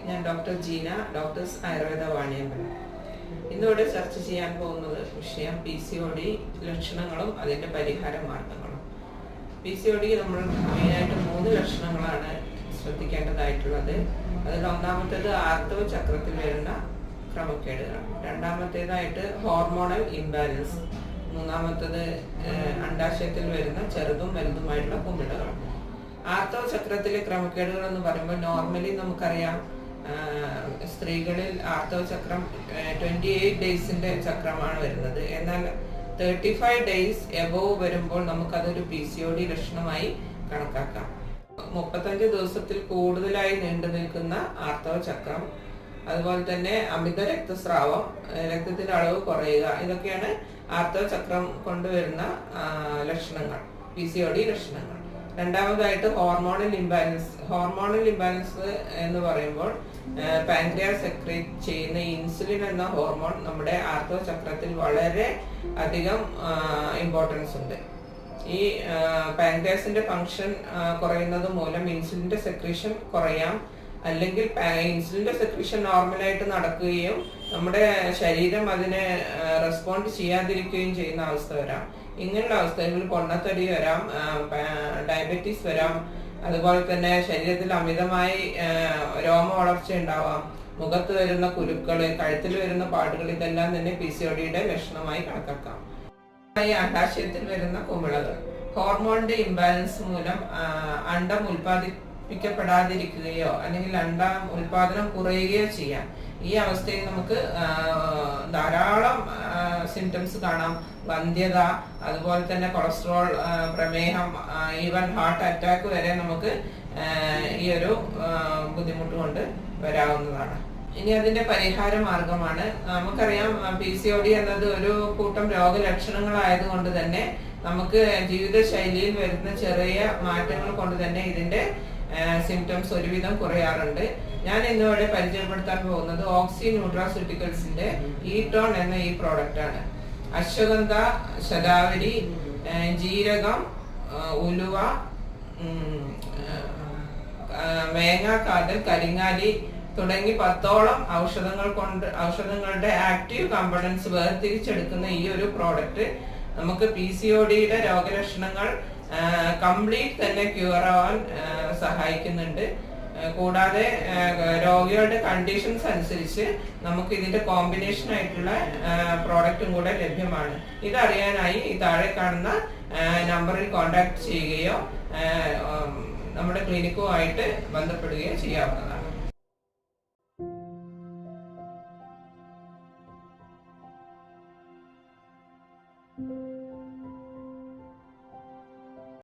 ഞാൻ doctor Jeena, doctors Ayurveda Vaniyambalam. ഇന്നിവിടെ ചർച്ച ചെയ്യാൻ പോകുന്നത് വിഷയം PCOD ലക്ഷണങ്ങളും അതിൻ്റെ പരിഹാര മാർഗങ്ങളും. PCOD നമ്മൾ മെയിനായിട്ട് 3 ലക്ഷണങ്ങളാണ് ശ്രദ്ധിക്കേണ്ടതായിട്ടുള്ളത്. അതിൽ ഒന്നാമത്തേത് ആർത്തവ ചക്രത്തിൽ വരുന്ന ക്രമക്കേടുകൾ, രണ്ടാമത്തേതായിട്ട് ഹോർമോണൽ ഇംബാലൻസ്, മൂന്നാമത്തേത് അണ്ഡാശയത്തിൽ വരുന്ന ചെറുതും വലുതുമായിട്ടുള്ള കുമിളകൾ. ആർത്തവ ചക്രത്തിലെ ക്രമക്കേടുകൾ എന്ന് പറയുമ്പോൾ നോർമലി നമുക്കറിയാം സ്ത്രീകളിൽ ആർത്തവ ചക്രം 28 ഡേയ്സിന്റെ ചക്രമാണ് വരുന്നത്. എന്നാൽ 35 ഡേയ്സ് എബോവ് വരുമ്പോൾ നമുക്കതൊരു PCOD ലക്ഷണമായി കണക്കാക്കാം. 35 ദിവസത്തിൽ കൂടുതലായി നീണ്ടു നിൽക്കുന്ന ആർത്തവ ചക്രം, അതുപോലെ തന്നെ അമിത രക്തസ്രാവം, രക്തത്തിന്റെ അളവ് കുറയുക, ഇതൊക്കെയാണ് ആർത്തവ ചക്രം കൊണ്ടുവരുന്ന ലക്ഷണങ്ങൾ, PCOD ലക്ഷണങ്ങൾ. രണ്ടാമതായിട്ട് ഹോർമോണൽ ഇംബാലൻസ്. ഹോർമോണൽ ഇംബാലൻസ് എന്ന് പറയുമ്പോൾ പാൻക്രിയാസ് സെക്രീറ്റ് ചെയ്യുന്ന ഇൻസുലിൻ എന്ന ഹോർമോൺ നമ്മുടെ ആർത്തവ ചക്രത്തിൽ വളരെ അധികം ഇമ്പോർട്ടൻസ് ഉണ്ട്. ഈ പാൻക്രിയാസിന്റെ ഫംഗ്ഷൻ കുറയുന്നത് മൂലം ഇൻസുലിന്റെ സെക്രീഷൻ കുറയാം, അല്ലെങ്കിൽ ഇൻസുലിന്റെ സെക്രീഷൻ നോർമലായിട്ട് നടക്കുകയും നമ്മുടെ ശരീരം അതിനെ റെസ്പോണ്ട് ചെയ്യാതിരിക്കുകയും ചെയ്യുന്ന അവസ്ഥ വരാം. ഇങ്ങനെയുള്ള അവസ്ഥകളിൽ പൊണ്ണത്തടി വരാം, ഡയബറ്റീസ് വരാം, അതുപോലെ തന്നെ ശരീരത്തിൽ അമിതമായി രോമ വളർച്ച ഉണ്ടാവാം, മുഖത്ത് വരുന്ന കുരുക്കള്, കഴുത്തിൽ വരുന്ന പാടുകൾ, ഇതെല്ലാം തന്നെ PCODയുടെ ലക്ഷണമായി കണക്കാക്കാം. അണ്ഡാശയത്തിൽ വരുന്ന കുമിളകൾ, ഹോർമോണിന്റെ ഇംബാലൻസ് മൂലം അണ്ഡം ഉൽപ്പാദിപ്പിക്കപ്പെടാതിരിക്കുകയോ അല്ലെങ്കിൽ അണ്ഡം ഉൽപാദനം കുറയുകയോ ചെയ്യാം. ഈ അവസ്ഥയിൽ നമുക്ക് ധാരാളം സിംറ്റംസ് കാണാം. വന്ധ്യത, അതുപോലെ തന്നെ കൊളസ്ട്രോൾ, പ്രമേഹം, ഈവൻ ഹാർട്ട് അറ്റാക്ക് വരെ നമുക്ക് ഈ ഒരു ബുദ്ധിമുട്ട് കൊണ്ട് വരാവുന്നതാണ്. ഇനി അതിന്റെ പരിഹാര മാർഗമാണ്. നമുക്കറിയാം PCOD എന്നത് ഒരു കൂട്ടം രോഗലക്ഷണങ്ങളായതുകൊണ്ട് തന്നെ നമുക്ക് ജീവിതശൈലിയിൽ വരുന്ന ചെറിയ മാറ്റങ്ങൾ കൊണ്ട് തന്നെ ഇതിന്റെ സിംറ്റംസ് ഒരുവിധം കുറയാറുണ്ട്. ഞാൻ ഇന്നിവിടെ പരിചയപ്പെടുത്താൻ പോകുന്നത് ഓക്സി ന്യൂട്രാസ്യൂട്ടിക്കൽസിന്റെ ഈടോൺ എന്ന ഈ പ്രോഡക്റ്റ് ആണ്. അശ്വഗന്ധ, ശതാവരി, ജീരകം, ഉലുവ, മേങ്ങാക്കാതൽ, കരിങ്ങാലി തുടങ്ങി 10ഓളം ഔഷധങ്ങളുടെ ആക്റ്റീവ് കമ്പണൻസ് വേർതിരിച്ചെടുക്കുന്ന ഈ ഒരു പ്രോഡക്റ്റ് നമുക്ക് PCODയുടെ രോഗലക്ഷണങ്ങൾ കംപ്ലീറ്റ് തന്നെ ക്യൂർ ആവാൻ സഹായിക്കുന്നുണ്ട്. കൂടാതെ രോഗികളുടെ കണ്ടീഷൻസ് അനുസരിച്ച് നമുക്ക് ഇതിന്റെ കോമ്പിനേഷൻ ആയിട്ടുള്ള പ്രോഡക്റ്റും കൂടെ ലഭ്യമാണ്. ഇതറിയാനായി ഈ താഴെ കാണുന്ന നമ്പറിൽ കോൺടാക്ട് ചെയ്യുകയോ നമ്മുടെ ക്ലിനിക്കുമായിട്ട് ബന്ധപ്പെടുകയോ ചെയ്യാവുന്നതാണ്.